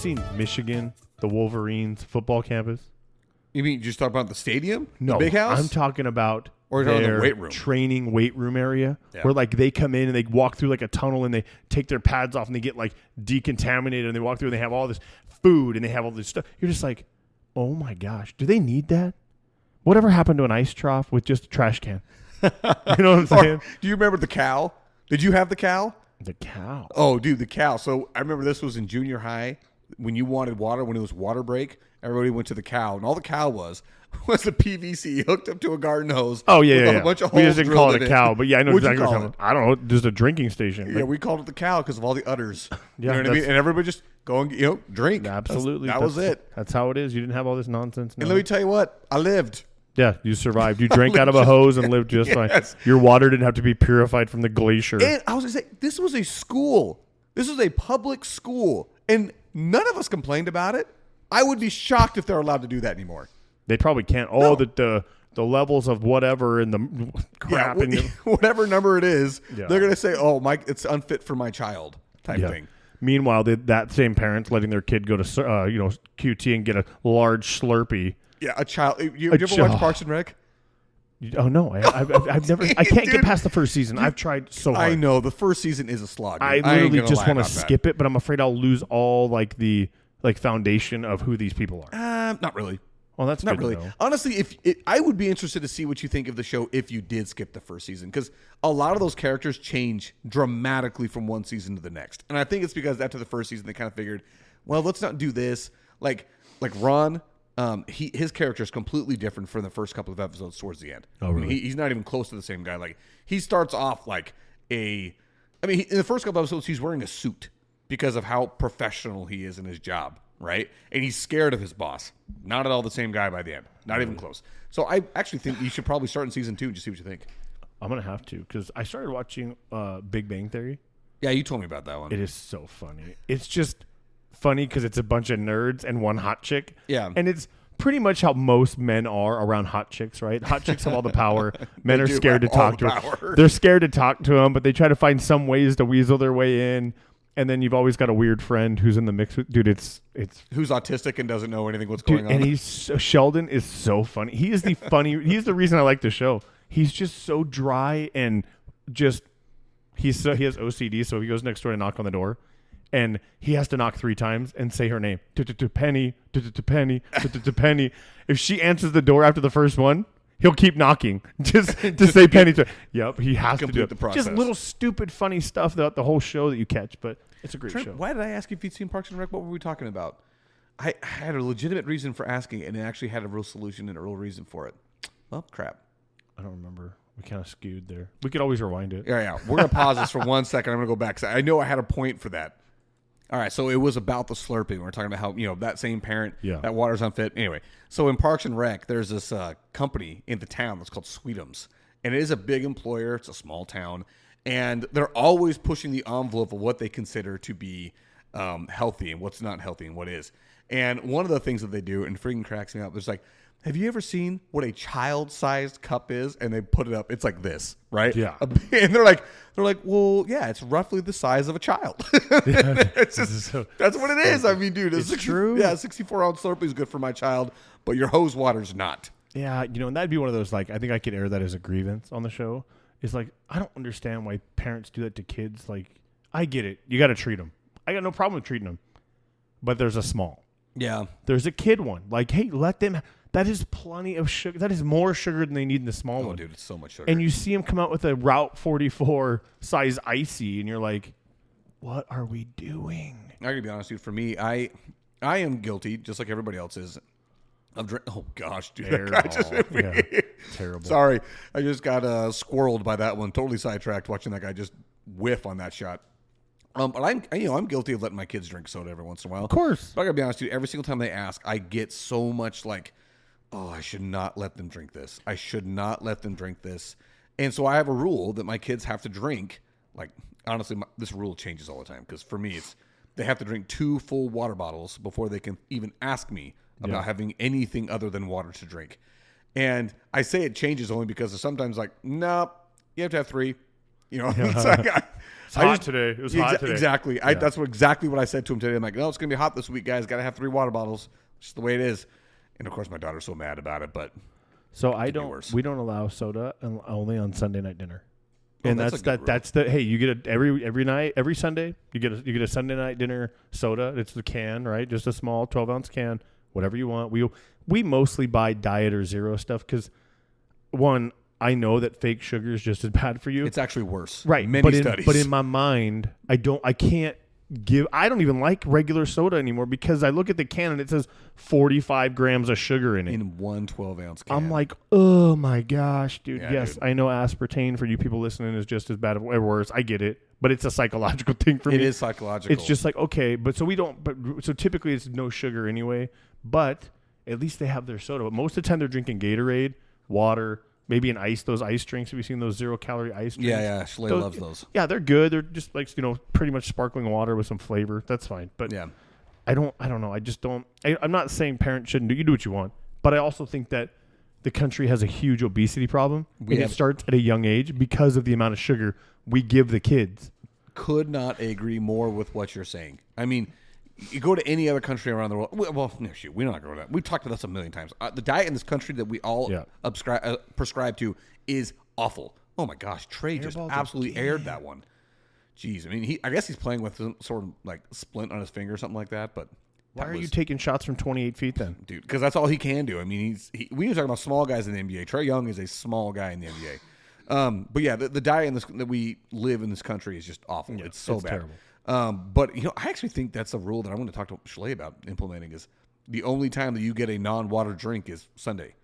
seen Michigan, the Wolverines football campus? You mean you just talk about the stadium? No, the big house? I'm talking about or their the weight room. training weight room area where like they come in and they walk through like a tunnel and they take their pads off and they get like decontaminated and they walk through and they have all this food and they have all this stuff. You're just like, oh my gosh, do they need that? Whatever happened to an ice trough with just a trash can? You know what I'm saying? Do you remember the cow? Did you have the cow? The cow. Oh, dude, the cow. So I remember this was in junior high when you wanted water, when it was water break, everybody went to the cow. And all the cow was a PVC hooked up to a garden hose. Oh, yeah. A bunch of we holes just didn't call it drilled a in cow, but yeah, I know What'd exactly you what call you're talking about. I don't know, just a drinking station. Yeah, we called it the cow because of all the udders. Yeah, you know what I mean? And everybody just go and drink. Absolutely. That was it. That's how it is. You didn't have all this nonsense. And let me tell you what, I lived. Yeah, you survived. You drank out of a hose and lived just fine. Your water didn't have to be purified from the glacier. And I was going to say, this was a school. This was a public school. And none of us complained about it. I would be shocked if they're allowed to do that anymore. They probably can't. No. The levels of whatever and the crap. Yeah, whatever number it is, Yeah. they're going to say, oh, it's unfit for my child type thing. Meanwhile, that same parents letting their kid go to QT and get a large Slurpee. Yeah, a child. You ever watch Parks and Rec? Oh no, I've never. I can't get past the first season. I've tried so hard. I know the first season is a slog. I literally just want to skip it, but I'm afraid I'll lose all like the foundation of who these people are. Not really. Well, that's not good really. To know. Honestly, I would be interested to see what you think of the show if you did skip the first season, because a lot of those characters change dramatically from one season to the next, and I think it's because after the first season they kind of figured, well, let's not do this. Like Ron. His character is completely different from the first couple of episodes towards the end. Oh, really? I mean, he's not even close to the same guy. Like, he starts off like in the first couple of episodes, he's wearing a suit because of how professional he is in his job, right? And he's scared of his boss. Not at all the same guy by the end. Not even close. So I actually think you should probably start in season 2 and just see what you think. I'm going to have to, because I started watching Big Bang Theory. Yeah, you told me about that one. It is so funny. It's just funny because it's a bunch of nerds and one hot chick. Yeah. And it's pretty much how most men are around hot chicks, right? Hot chicks have all the power. Men are scared to talk to them. They're scared to talk to them, but they try to find some ways to weasel their way in. And then you've always got a weird friend who's in the mix with, dude, it's who's autistic and doesn't know anything what's going on. And Sheldon is so funny. He is he's the reason I like the show. He's just so dry and just he has OCD, so he goes next door to knock on the door. And he has to knock 3 times and say her name. Penny, Penny, Penny. If she answers the door after the first one, he'll keep knocking just to say Penny. Yep, he has to do it. The process. Just little stupid funny stuff throughout the whole show that you catch, but it's a great show. Why did I ask you if you'd seen Parks and Rec? What were we talking about? I had a legitimate reason for asking, and it actually had a real solution and a real reason for it. Well, crap. I don't remember. We kind of skewed there. We could always rewind it. Yeah. We're going to pause this for 1 second. I'm going to go back. I know I had a point for that. All right, so it was about the slurping. We're talking about how, that same parent, that water's unfit. Anyway, so in Parks and Rec, there's this company in the town that's called Sweetums. And it is a big employer. It's a small town. And they're always pushing the envelope of what they consider to be healthy and what's not healthy and what is. And one of the things that they do, and freaking cracks me up, there's like, have you ever seen what a child-sized cup is? And they put it up. It's like this, right? Yeah. And they're like, well, yeah, it's roughly the size of a child. It's just, that's what it is. I mean, dude, it's true. Yeah, 64-ounce Slurpee is good for my child, but your hose water's not. Yeah, and that'd be one of those, like, I think I could air that as a grievance on the show. It's like, I don't understand why parents do that to kids. Like, I get it. You got to treat them. I got no problem with treating them. But there's a small. Yeah. There's a kid one. Like, hey, let them... That is plenty of sugar. That is more sugar than they need in the small one. Oh, dude, it's so much sugar. And you see them come out with a Route 44 size icy, and you're like, what are we doing? I gotta be honest, dude. For me, I am guilty, just like everybody else is, of drink. Oh, gosh, dude. Terrible. Sorry. I just got squirreled by that one. Totally sidetracked watching that guy just whiff on that shot. But I'm guilty of letting my kids drink soda every once in a while. Of course. But I gotta be honest, dude. Every single time they ask, I get so much like, oh, I should not let them drink this. I should not let them drink this. And so I have a rule that my kids have to drink. Like, honestly, this rule changes all the time. Because for me, they have to drink 2 full water bottles before they can even ask me about having anything other than water to drink. And I say it changes only because sometimes like, nope, you have to have 3. You know, it's like, it's hot today. It was hot today. Exactly. That's exactly what I said to him today. I'm like, no, it's going to be hot this week, guys. Got to have 3 water bottles. It's just the way it is. And of course, my daughter's so mad about it, but so we don't allow soda only on Sunday night dinner. And that's the hey, you get every Sunday, you get a Sunday night dinner soda. It's the can, right? Just a small 12-ounce can, whatever you want. We mostly buy diet or zero stuff because one, I know that fake sugar is just as bad for you. It's actually worse. Right. Many studies. But in my mind, I don't even like regular soda anymore because I look at the can and it says 45 grams of sugar in it. In one 12-ounce can. I'm like, oh my gosh, dude. Yeah, yes, dude. I know aspartame for you people listening is just as bad or worse. I get it. But it's a psychological thing for me. It is psychological. It's just like, okay, so typically it's no sugar anyway, but at least they have their soda. But most of the time they're drinking Gatorade, water, maybe an ice, those ice drinks. Have you seen those 0-calorie ice drinks? Yeah. Schley loves those. Yeah, they're good. They're just like, pretty much sparkling water with some flavor. That's fine. But yeah. I don't know. I just don't. I'm not saying parents shouldn't do what you want, but I also think that the country has a huge obesity problem. It starts at a young age because of the amount of sugar we give the kids. Could not agree more with what you're saying. I mean, you go to any other country around the world. Well, no, shoot, we're not going to that. We've talked about this a million times. The diet in this country that we all prescribe to is awful. Oh my gosh, Trey just absolutely aired that one. Jeez, I mean, I guess he's playing with some sort of like splint on his finger or something like that. But why are you taking shots from 28 feet then, dude? Because that's all he can do. I mean, we were talking about small guys in the NBA. Trey Young is a small guy in the NBA. But yeah, the diet that we live in this country is just awful. Yeah, it's so bad. Terrible. But I actually think that's a rule that I'm going to talk to Schley about implementing. Is the only time that you get a non-water drink is Sunday.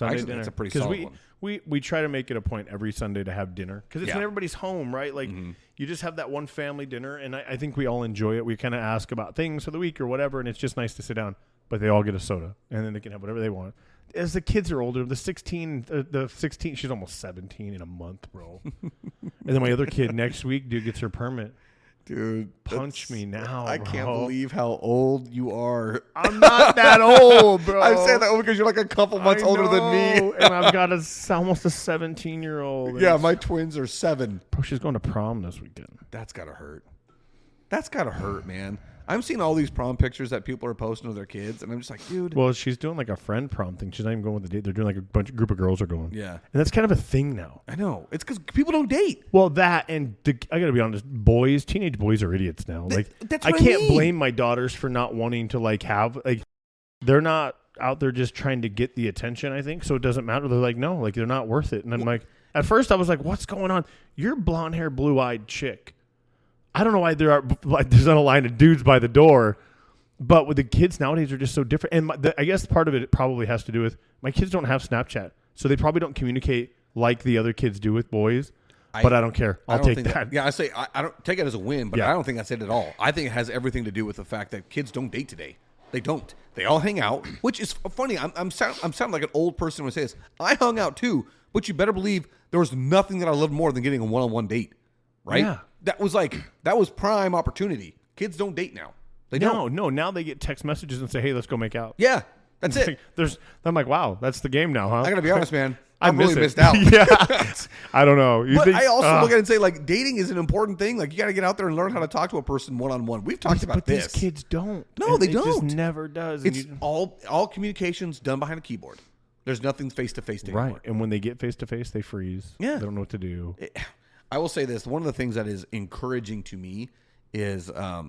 Actually, dinner. That's a pretty solid one. We try to make it a point every Sunday to have dinner because it's when everybody's home, right? Like you just have that one family dinner, and I think we all enjoy it. We kind of ask about things for the week or whatever, and it's just nice to sit down. But they all get a soda, and then they can have whatever they want. As the kids are older, the 16, she's almost 17 in a month, bro. And then my other kid next week, dude, gets her permit. Dude, punch me now. I can't believe how old you are. I'm not that old, bro. I'm saying that because you're like a couple months older than me. And I've got almost a 17-year-old. Yeah, my twins are 7. Bro, she's going to prom this weekend. That's got to hurt. That's got to hurt, man. I'm seeing all these prom pictures that people are posting of their kids, and I'm just like, dude. Well, she's doing like a friend prom thing. She's not even going with the date. They're doing like a group of girls are going. Yeah. And that's kind of a thing now. I know. It's because people don't date. Well, that and I got to be honest, teenage boys are idiots now. That's I can't blame my daughters for not wanting to they're not out there just trying to get the attention, I think. So it doesn't matter. They're like, no, they're not worth it. And I'm like, at first I was like, what's going on? You're blonde hair, blue-eyed chick. I don't know why there's not a line of dudes by the door, but with the kids nowadays are just so different. And I guess part of it probably has to do with my kids don't have Snapchat, so they probably don't communicate like the other kids do with boys. But I don't care. I'll take that. Yeah, I don't take it as a win, but I don't think that's it at all. I think it has everything to do with the fact that kids don't date today. They don't. They all hang out, which is funny. I'm sounding like an old person when I say this. I hung out too, but you better believe there was nothing that I loved more than getting a one-on-one date. Right? Yeah. That was prime opportunity. Kids don't date now. They don't. No. Now they get text messages and say, "Hey, let's go make out." Yeah, that's it. I'm like, wow, that's the game now, huh? I gotta be honest, man. I've really missed out. Yeah, I don't know. I also look at it and say, like, dating is an important thing. Like, you got to get out there and learn how to talk to a person one-on-one. We've talked about this. But these kids don't. No, they don't. It just never does. It's all communications done behind a keyboard. There's nothing face-to-face anymore. Right, and when they get face-to-face, they freeze. Yeah. They don't know what to do. I will say this. One of the things that is encouraging to me is, I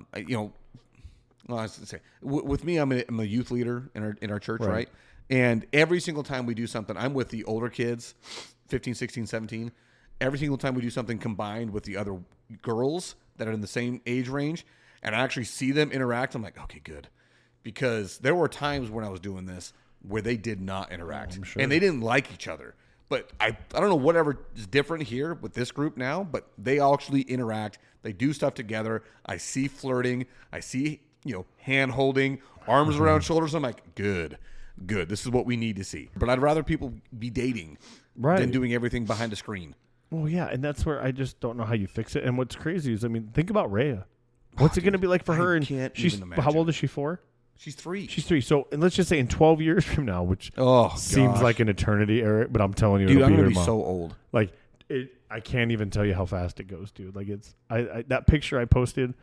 was gonna say, with me, I'm a youth leader in our church, right? And every single time we do something, I'm with the older kids, 15, 16, 17. Every single time we do something combined with the other girls that are in the same age range, and I actually see them interact, I'm like, okay, good. Because there were times when I was doing this where they did not interact. Sure. And they didn't like each other. But I don't know whatever is different here with this group now, but they actually interact. They do stuff together. I see flirting. I see, hand holding, arms around shoulders. I'm like, good. This is what we need to see. But I'd rather people be dating than doing everything behind a screen. Well, yeah, and that's where I just don't know how you fix it. And what's crazy is, think about Rhea. What's it going to be like for her? And how old is she? 4? She's 3. She's 3. So, and let's just say in 12 years from now, which seems like an eternity, Eric, but I'm telling you, dude, I'm going to be so old. Like, I can't even tell you how fast it goes, dude. Like I that picture I posted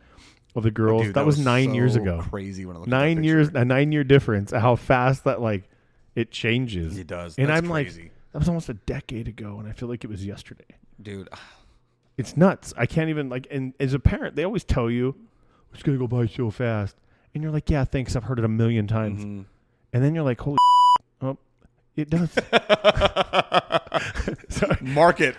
of the girls, dude, that was 9 years so ago. Crazy when I look 9 years, a 9-year difference. How fast that like it changes. It does. And That's I'm crazy. like, that was almost a decade ago, and I feel like it was yesterday. Dude, it's nuts. I can't even like. And as a parent, they always tell you it's gonna go by so fast, and you're like, yeah, thanks. I've heard it a million times. Mm-hmm. And then you're like, holy, oh, it does. Sorry. Mark it.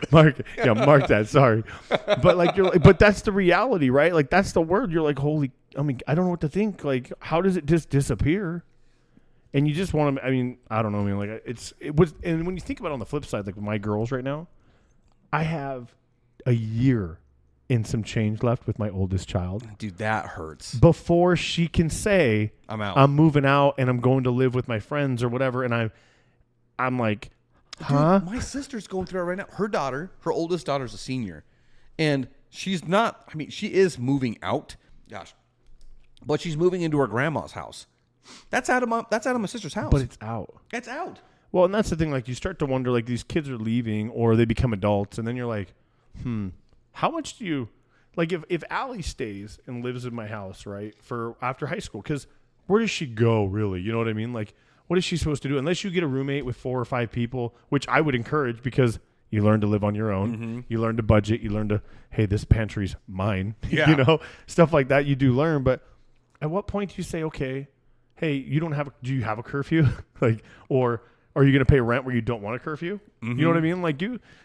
Yeah, mark that. Sorry, but like you're like, but that's the reality, right? Like that's the word. You're like, holy. I mean, I don't know what to think. Like, how does it just disappear? And you just want to. I mean, I don't know. I mean, like it was. And when you think about it on the flip side, like with my girls right now, I have a year and some change left with my oldest child. Dude, that hurts. Before she can say, I'm out. I'm moving out and I'm going to live with my friends or whatever. And I'm like, huh? Dude, my sister's going through it right now. Her oldest daughter's a senior. And she's not, I mean, she is moving out. Gosh. But she's moving into her grandma's house. That's out of my sister's house. But it's out. It's out. Well, and that's the thing. Like, you start to wonder, like, these kids are leaving or they become adults. And then you're like, how much do you, like, if Allie stays and lives in my house, right, for after high school, because where does she go, really? You know what I mean? Like, what is she supposed to do? Unless you get a roommate with 4 or 5 people, which I would encourage because you learn to live on your own. Mm-hmm. You learn to budget. You learn to, hey, this pantry's mine. Yeah. You know, stuff like that you do learn. But at what point do you say, okay, hey, do you have a curfew? Like, or are you going to pay rent where you don't want a curfew? Mm-hmm. You know what I mean? Like,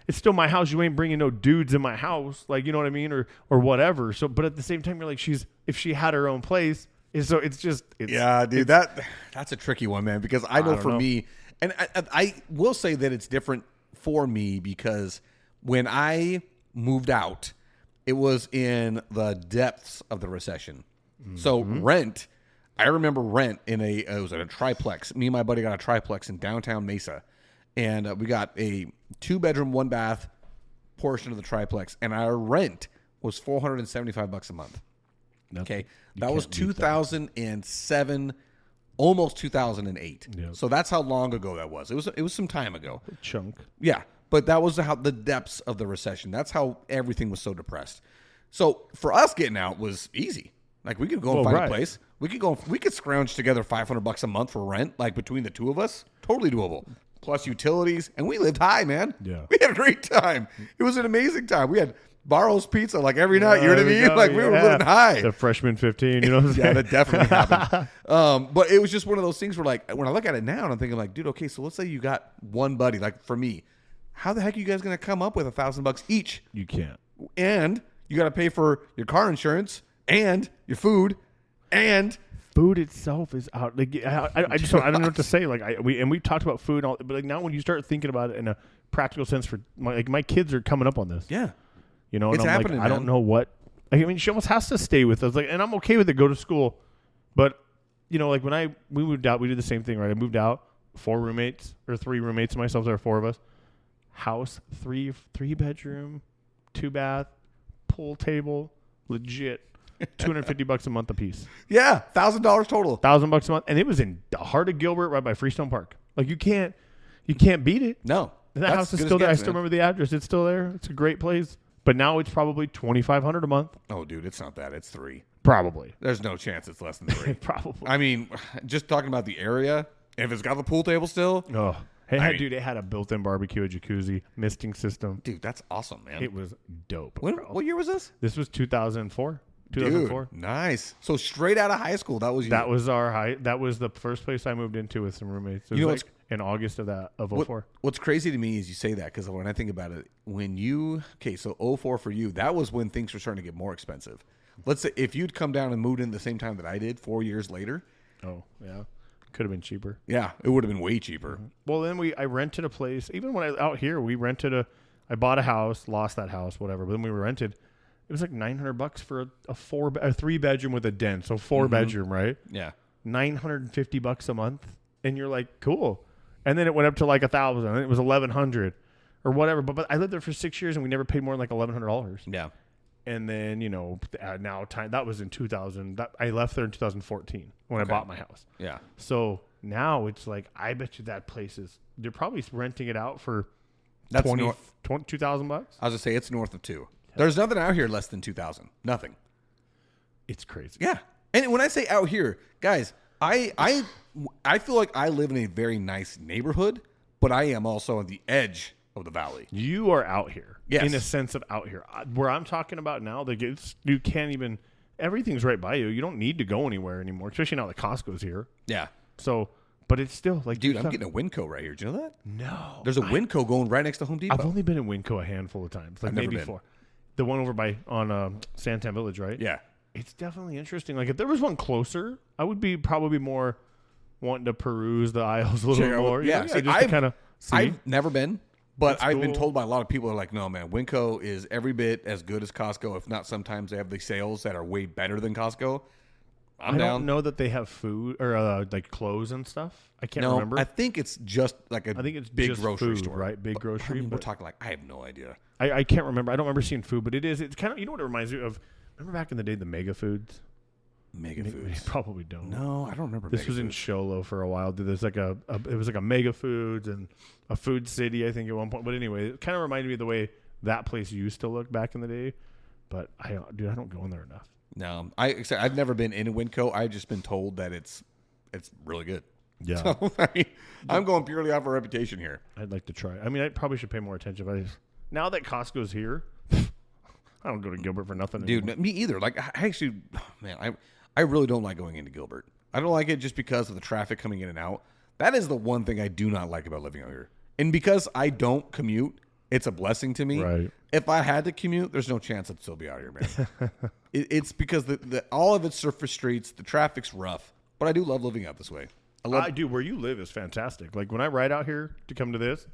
it's still my house. You ain't bringing no dudes in my house. Like, you know what I mean? Or whatever. So, but at the same time, you're like, if she had her own place. So it's yeah, dude, that's a tricky one, man, because I know for me, and I will say that it's different for me because when I moved out, it was in the depths of the recession. Mm-hmm. So rent, I remember rent it was at a triplex. Me and my buddy got a triplex in downtown Mesa, and we got a 2-bedroom, 1-bath portion of the triplex, and our rent was $475 a month. Okay, that was 2007, almost 2008. Yep. So that's how long ago that was. It was some time ago. A chunk. Yeah, but that was the depths of the recession. That's how everything was so depressed. So for us, getting out was easy. Like, we could go and find a place. We could scrounge together $500 a month for rent, like between the two of us. Totally doable. Plus utilities, and we lived high, man. Yeah, we had a great time. It was an amazing time. We had Barrow's Pizza like every night. You know what I mean? Like, we were living high. The freshman 15, you know what I'm saying? Yeah, that definitely happened. But it was just one of those things where, like, when I look at it now and I'm thinking, like, dude, okay, so let's say you got one buddy. Like, for me, how the heck are you guys going to come up with $1,000 each? You can't. And you got to pay for your car insurance and your food and food itself is out. Like, I just don't know what to say. Like, we've talked about food, and all, but like now when you start thinking about it in a practical sense, for my kids are coming up on this. Yeah. You know, and it's I'm happening, like, I don't know what. I mean, she almost has to stay with us, like, and I'm okay with it. Go to school, but you know, like when we moved out, we did the same thing, right? I moved out, 3 roommates and myself. There were 4 of us. House, 3 bedroom, 2-bath, pool table, legit, $250 a month a piece. Yeah, $1,000 total. $1,000 a month, and it was in the heart of Gilbert, right by Freestone Park. Like, you can't beat it. No. And that house is still there. I still remember the address. It's still there. It's a great place. But now it's probably $2,500 a month. Oh, dude, it's not that. It's 3. Probably. There's no chance it's less than 3. Probably. I mean, just talking about the area, if it's got the pool table still. Oh, hey, dude, it had a built-in barbecue, a jacuzzi, misting system. Dude, that's awesome, man. It was dope. What year was this? This was 2004. 2004. Dude, nice. So straight out of high school, that was you. That was our high. That was the first place I moved into with some roommates. It was, you know, like in August of 04. What's crazy to me is you say that because when I think about it, so 04 for you, that was when things were starting to get more expensive. Let's say if you'd come down and moved in the same time that I did 4 years later. Oh, yeah. Could have been cheaper. Yeah, it would have been way cheaper. Mm-hmm. Well, then I rented a place. Even when out here, I bought a house, lost that house, whatever. But then we rented. It was like $900 for a 3-bedroom with a den. So 4-bedroom, right? Yeah. $950 a month. And you're like, cool. And then it went up to like $1,000. And it was $1,100 or whatever. But I lived there for 6 years and we never paid more than like $1,100. Yeah. And then, you know, now that was in 2000. I left there in 2014 when I bought my house. Yeah. So now it's like, I bet you that place they're probably renting it out for That's 2,000 bucks. I was gonna say it's north of 2. There's nothing out here less than 2,000. Nothing. It's crazy. Yeah. And when I say out here, guys, I feel like I live in a very nice neighborhood, but I am also on the edge of the valley. You are out here. Yes. In a sense of out here. Where I'm talking about now, you can't even, everything's right by you. You don't need to go anywhere anymore, especially now that Costco's here. Yeah. So, but it's still like, dude, I'm getting a Winco right here. Do you know that? No. There's a Winco going right next to Home Depot. I've only been in Winco a handful of times, like maybe 4. The one over on Santan Village, right? Yeah. It's definitely interesting. Like if there was one closer, I would be probably more wanting to peruse the aisles a little more. Yeah, just to kind of see. I've never been, but That's I've been cool. told by a lot of people are like, no, man, Winco is every bit as good as Costco. If not, sometimes they have the sales that are way better than Costco. I don't know that they have food or like clothes and stuff. I can't remember. I think it's just like I think it's big just grocery food, store, right? Big grocery. I mean, we're but talking like I have no idea. I can't remember. I don't remember seeing food, but it's kind of, you know what it reminds me of? Remember back in the day, the Mega Foods? Mega You Foods. probably don't. No, I don't remember. This Mega was in Foods. Sholo for a while. There's like it was like a Mega Foods and a Food City, I think, at one point. But anyway, it kind of reminded me of the way that place used to look back in the day. But I don't go in there enough. No, I've never been in a Winco. I've just been told that it's really good. Yeah, So, I mean, I'm going purely off a reputation here. I'd like to try. I mean, I probably should pay more attention. Now that Costco's here, I don't go to Gilbert for nothing. Dude, anymore. me either. Like, I actually, man, I really don't like going into Gilbert. I don't like it just because of the traffic coming in and out. That is the one thing I do not like about living out here. And because I don't commute, it's a blessing to me. Right. If I had to commute, there's no chance I'd still be out here, man. It's because all of it's surface streets. The traffic's rough. But I do love living out this way. I do. Where you live is fantastic. Like when I ride out here to come to this,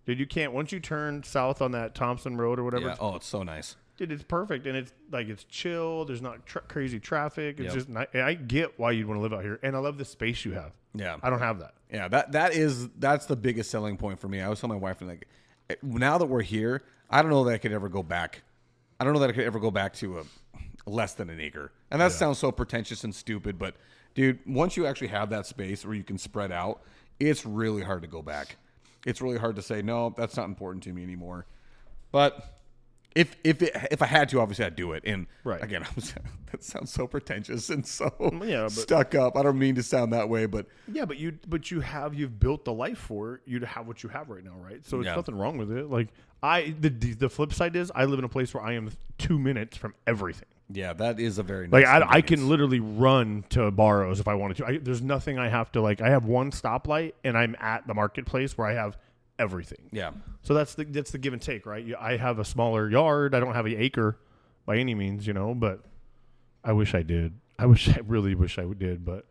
dude, you can't. Once you turn south on that Thompson Road or whatever. Yeah. Oh, it's so nice. Dude, it's perfect, and it's like it's chill. There's not crazy traffic. It's Yep. just nice. I get why you'd want to live out here, and I love the space you have. Yeah. I don't have that. Yeah, that's the biggest selling point for me. I was telling my wife, like, now that we're here, I don't know that I could ever go back. I don't know that I could ever go back to a less than an acre. And that sounds so pretentious and stupid, but dude, once you actually have that space where you can spread out, it's really hard to go back. It's really hard to say, no, that's not important to me anymore. But if I had to, obviously I'd do it. And again, that sounds so pretentious and so stuck up. I don't mean to sound that way, but yeah, but you've built the life for it. You to have what you have right now, right? So there's nothing wrong with it. Like the flip side is I live in a place where I am 2 minutes from everything. Yeah, that is a very nice I can literally run to Barrows if I wanted to. There's nothing I have to like. I have one stoplight and I'm at the marketplace where I have everything. Yeah. So that's the give and take, right? I have a smaller yard. I don't have an acre by any means, but I wish I did. I really wish I did, but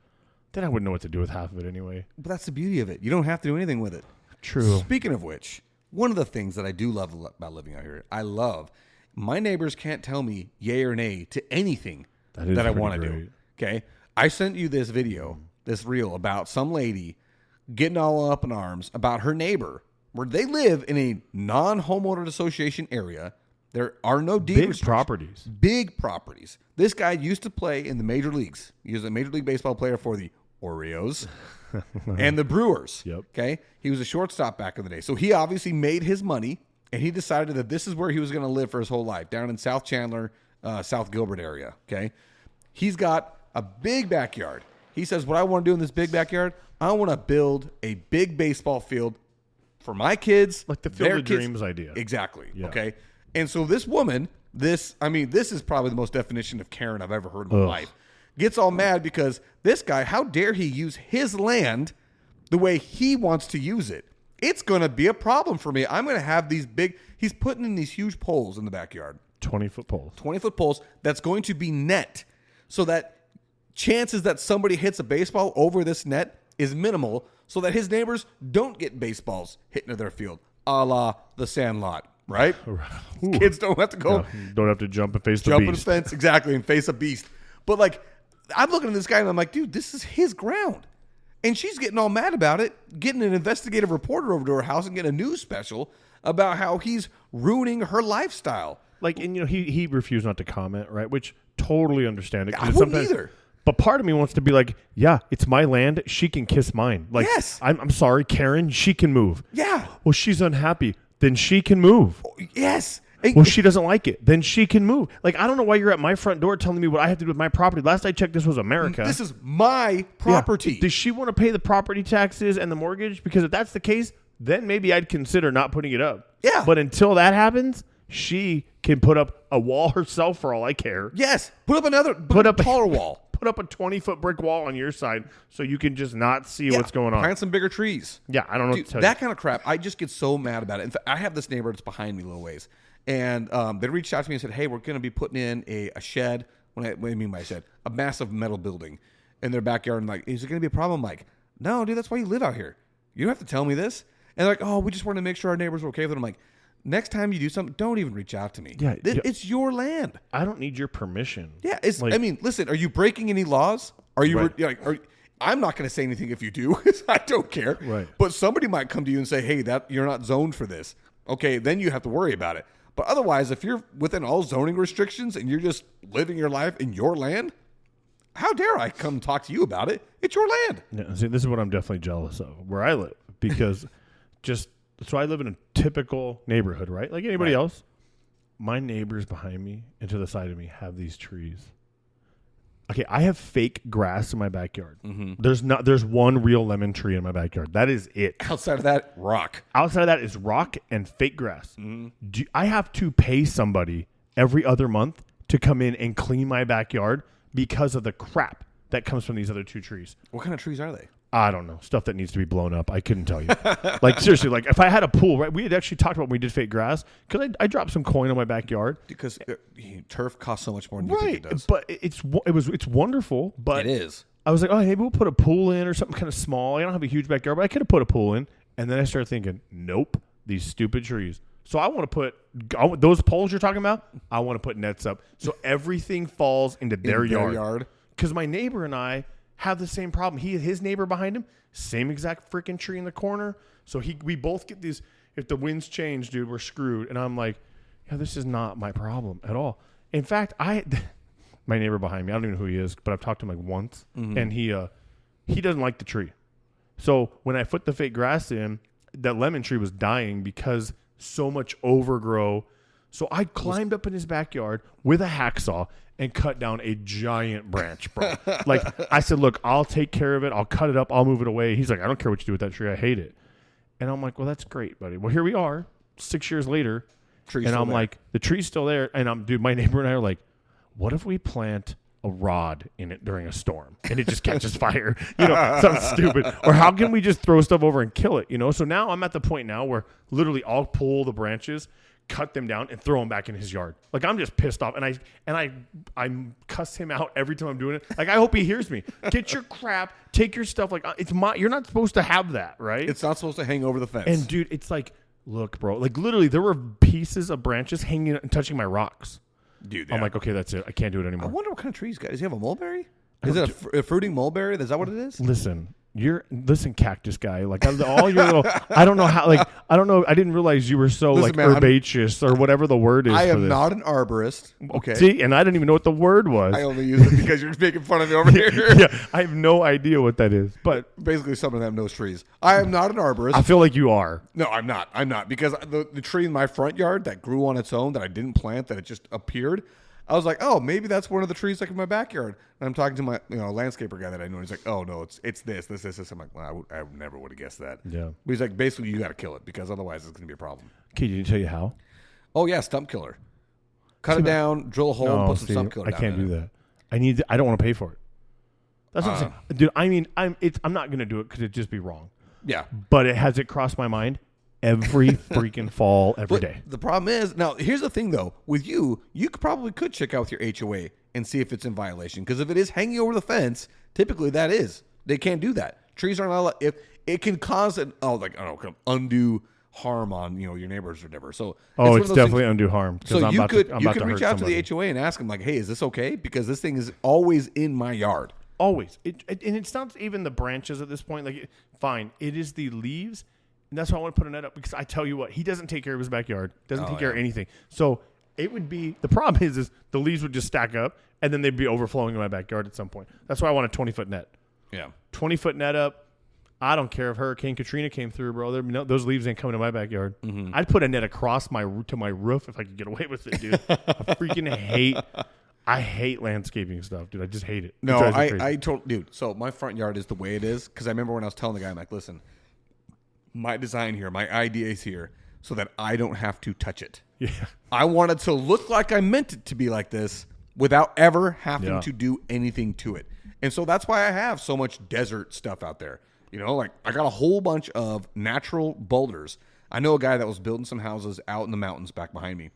then I wouldn't know what to do with half of it anyway. But that's the beauty of it. You don't have to do anything with it. True. Speaking of which, one of the things that I do love about living out here, I love my neighbors can't tell me yay or nay to anything that I want to do. Okay. I sent you this video, this reel about some lady getting all up in arms about her neighbor where they live in a non-homeowner association area. There are no deed properties. Big properties. This guy used to play in the major leagues. He was a Major League Baseball player for the Orioles and the Brewers. Yep. Okay. He was a shortstop back in the day. So he obviously made his money, and he decided that this is where he was going to live for his whole life, down in South Chandler, South Gilbert area. Okay. He's got a big backyard. He says, what I want to do in this big backyard, I want to build a big baseball field for my kids. Like the Field of Dreams idea. Exactly. Yeah. Okay. And so this woman, this is probably the most definition of Karen I've ever heard in my life, gets all mad because this guy, how dare he use his land the way he wants to use it? It's going to be a problem for me. I'm going to have he's putting in these huge poles in the backyard. 20-foot poles. 20-foot poles that's going to be net so that chances that somebody hits a baseball over this net is minimal so that his neighbors don't get baseballs hit into their field, a la the Sandlot, right? Kids don't have to go. No, don't have to jump and face the jump in a beast. fence, exactly, and face a beast. But like, I'm looking at this guy and I'm like, dude, this is his ground. And she's getting all mad about it, getting an investigative reporter over to her house and getting a news special about how he's ruining her lifestyle. Like, and he refused not to comment, right? Which totally understand it. I wouldn't either. But part of me wants to be like, yeah, it's my land. She can kiss mine. Like, yes. I'm sorry, Karen. She can move. Yeah. Well, she's unhappy. then she can move. Yes. Well, she doesn't like it. Then she can move. Like, I don't know why you're at my front door telling me what I have to do with my property. Last I checked, this was America. This is my property. Yeah. Does she want to pay the property taxes and the mortgage? Because if that's the case, then maybe I'd consider not putting it up. Yeah. But until that happens, she can put up a wall herself for all I care. Yes. Put up a taller wall. Put up a 20-foot brick wall on your side so you can just not see what's going on. Plant some bigger trees. Yeah, I don't know. Dude, that kind of crap, I just get so mad about it. In fact, I have this neighbor that's behind me a little ways. And they reached out to me and said, hey, we're going to be putting in a shed. What do I mean by a shed? A massive metal building in their backyard. And like, is it going to be a problem? I'm like, no, dude, that's why you live out here. You don't have to tell me this. And they're like, oh, we just want to make sure our neighbors were okay with it. I'm like, next time you do something, don't even reach out to me. Yeah, it's your land. I don't need your permission. Yeah, I mean, listen, are you breaking any laws? Are you I'm not going to say anything if you do. I don't care. Right. But somebody might come to you and say, hey, that you're not zoned for this. Okay, then you have to worry about it. But otherwise, if you're within all zoning restrictions and you're just living your life in your land, how dare I come talk to you about it? It's your land. Yeah, see, this is what I'm definitely jealous of, where I live. Because so I live in a typical neighborhood, right? Like anybody else. My neighbors behind me and to the side of me have these trees. Okay, I have fake grass in my backyard. Mm-hmm. There's one real lemon tree in my backyard. That is it. Outside of that, rock. Outside of that is rock and fake grass. Mm-hmm. I have to pay somebody every other month to come in and clean my backyard because of the crap that comes from these other two trees. What kind of trees are they? I don't know. Stuff that needs to be blown up. I couldn't tell you. Like, seriously, like if I had a pool, right? We had actually talked about when we did fake grass because I dropped some coin on my backyard. Because turf costs so much more than you think it does. But it's wonderful. But it is. I was like, oh, maybe we'll put a pool in or something kind of small. I don't have a huge backyard, but I could have put a pool in. And then I started thinking, nope, these stupid trees. So I want to put those poles you're talking about. I want to put nets up so everything falls into their yard. Because my neighbor and I have the same problem. His neighbor behind him, same exact freaking tree in the corner. So we both get these. If the winds change, dude, we're screwed. And I'm like, yeah, this is not my problem at all. In fact, my neighbor behind me, I don't even know who he is, but I've talked to him like once, and he doesn't like the tree. So when I put the fake grass in, that lemon tree was dying because so much overgrow. So I climbed up in his backyard with a hacksaw and cut down a giant branch, bro. Like, I said, look, I'll take care of it. I'll cut it up. I'll move it away. He's like, I don't care what you do with that tree. I hate it. And I'm like, well, that's great, buddy. Well, here we are 6 years later. And I'm like, the tree's still there. And dude, my neighbor and I are like, what if we plant a rod in it during a storm and it just catches fire? Something stupid. Or how can we just throw stuff over and kill it? So now I'm at the point now where literally I'll pull the branches, cut them down, and throw them back in his yard. Like, I'm just pissed off, and I cuss him out every time I'm doing it. Like, I hope he hears me. Get your crap, take your stuff. Like, you're not supposed to have that, right? It's not supposed to hang over the fence. And dude, it's like, look, bro. Like, literally, there were pieces of branches hanging and touching my rocks. Dude, I'm like, okay, that's it. I can't do it anymore. I wonder what kind of trees, guys. Does he have a mulberry? Is it a fruiting mulberry? Is that what it is? Listen, cactus guy. Like, all your little, I don't know how. Like, I don't know. I didn't realize you were so herbaceous or whatever the word is. I am not an arborist. Okay. See, and I didn't even know what the word was. I only use it because you're making fun of me over here. Yeah, I have no idea what that is. But basically, some of them knows trees. I am not an arborist. I feel like you are. No, I'm not. I'm not, because the tree in my front yard that grew on its own, that I didn't plant, that it just appeared. I was like, oh, maybe that's one of the trees like in my backyard. And I'm talking to my landscaper guy that I know. And he's like, oh, no, it's this. I'm like, well, I never would have guessed that. Yeah. But he's like, basically, you got to kill it because otherwise it's going to be a problem. Okay, did he tell you how? Oh, yeah, stump killer. Cut it down, drill a hole, and put some stump killer down. I can't do that. I don't want to pay for it. That's what I'm saying. Dude, I mean, I'm not going to do it because it'd just be wrong. Yeah. But it crossed my mind every freaking fall, every day. The problem is, now, here's the thing, though. With you probably could check out with your HOA and see if it's in violation. Because if it is hanging over the fence, typically that is. They can't do that. Trees aren't allowed. If it can cause undue harm on your neighbors or whatever. So it's definitely undue harm. So you could reach out to the HOA and ask them, like, hey, is this okay? Because this thing is always in my yard. Always. And it's not even the branches at this point. Like, fine, it is the leaves. And that's why I want to put a net up, because I tell you what, he doesn't take care of his backyard, doesn't take care of anything. So it would be, the problem is the leaves would just stack up and then they'd be overflowing in my backyard at some point. That's why I want a 20-foot net. Yeah. 20-foot net up. I don't care if Hurricane Katrina came through, bro. Those leaves ain't coming to my backyard. I'd put a net across to my roof if I could get away with it, dude. I hate landscaping stuff, dude. I just hate it. No, I told dude. So my front yard is the way it is because I remember when I was telling the guy, I'm like, listen, my design here, my idea is here, so that I don't have to touch it. Yeah, I want it to look like I meant it to be like this without ever having to do anything to it. And so that's why I have so much desert stuff out there. You know, like I got a whole bunch of natural boulders. I know a guy that was building some houses out in the mountains back behind me,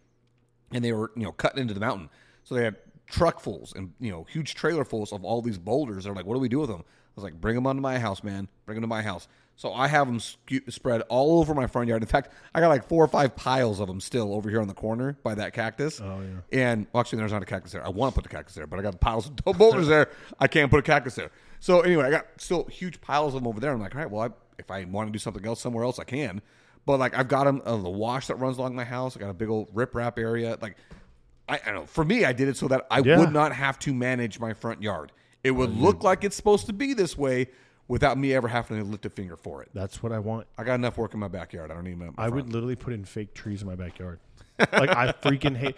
and they were cutting into the mountain, so they had truckfuls and huge trailerfuls of all these boulders. They're like, what do we do with them? I was like, bring them onto my house, man. Bring them to my house. So I have them spread all over my front yard. In fact, I got like 4 or 5 piles of them still over here on the corner by that cactus. Oh yeah. And actually, there's not a cactus there. I want to put the cactus there, but I got piles of boulders there. I can't put a cactus there. So anyway, I got still huge piles of them over there. I'm like, all right, well, if I want to do something else somewhere else, I can. But like, I've got them the wash that runs along my house. I got a big old riprap area. Like, I don't know. For me, I did it so that I would not have to manage my front yard. It would look like it's supposed to be this way without me ever having to lift a finger for it. That's what I want. I got enough work in my backyard. I don't need my I would literally put in fake trees in my backyard. Like, I freaking hate.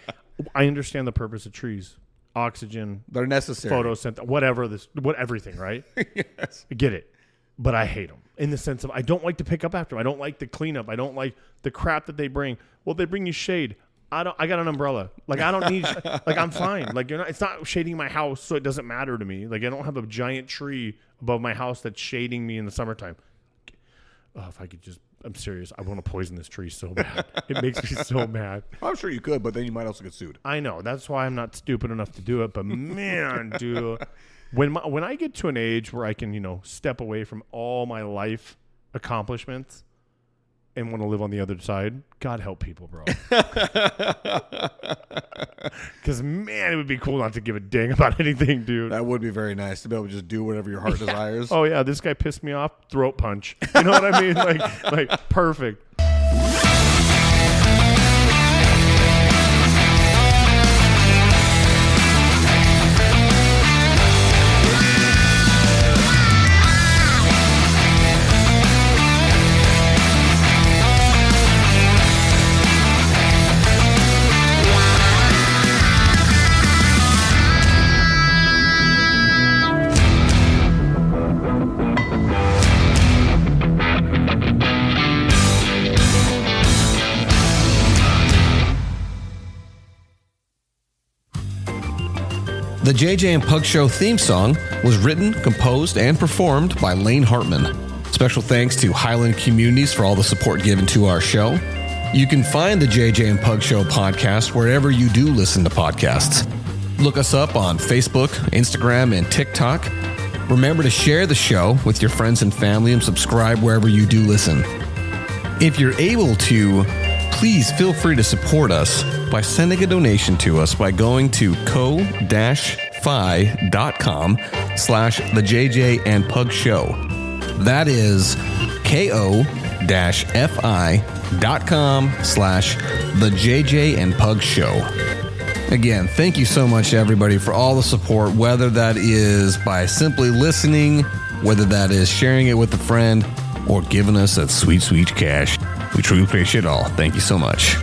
I understand the purpose of trees, oxygen. They're necessary. Photosynthesis, everything, right? Yes. I get it. But I hate them in the sense of I don't like to pick up after them. I don't like the cleanup. I don't like the crap that they bring. Well, they bring you shade. I got an umbrella. Like, I don't need, like, I'm fine. Like, it's not shading my house, so it doesn't matter to me. Like, I don't have a giant tree above my house that's shading me in the summertime. Oh, if I could I'm serious. I want to poison this tree so bad. It makes me so mad. I'm sure you could, but then you might also get sued. I know. That's why I'm not stupid enough to do it. But man, dude, when I get to an age where I can, step away from all my life accomplishments and want to live on the other side, God help people, bro. Because, man, it would be cool not to give a dang about anything, dude. That would be very nice to be able to just do whatever your heart desires. Oh, yeah, this guy pissed me off. Throat punch. You know what I mean? Like perfect. The JJ and Pug Show theme song was written, composed, and performed by Lane Hartman. Special thanks to Highland Communities for all the support given to our show. You can find the JJ and Pug Show podcast wherever you do listen to podcasts. Look us up on Facebook, Instagram, and TikTok. Remember to share the show with your friends and family and subscribe wherever you do listen. If you're able to, please feel free to support us by sending a donation to us by going to ko-fi.com/the JJ and Pug Show. That is ko-fi.com/the JJ and Pug Show. Again, thank you so much, everybody, for all the support, whether that is by simply listening, whether that is sharing it with a friend, or giving us that sweet, sweet cash. We truly appreciate it all. Thank you so much.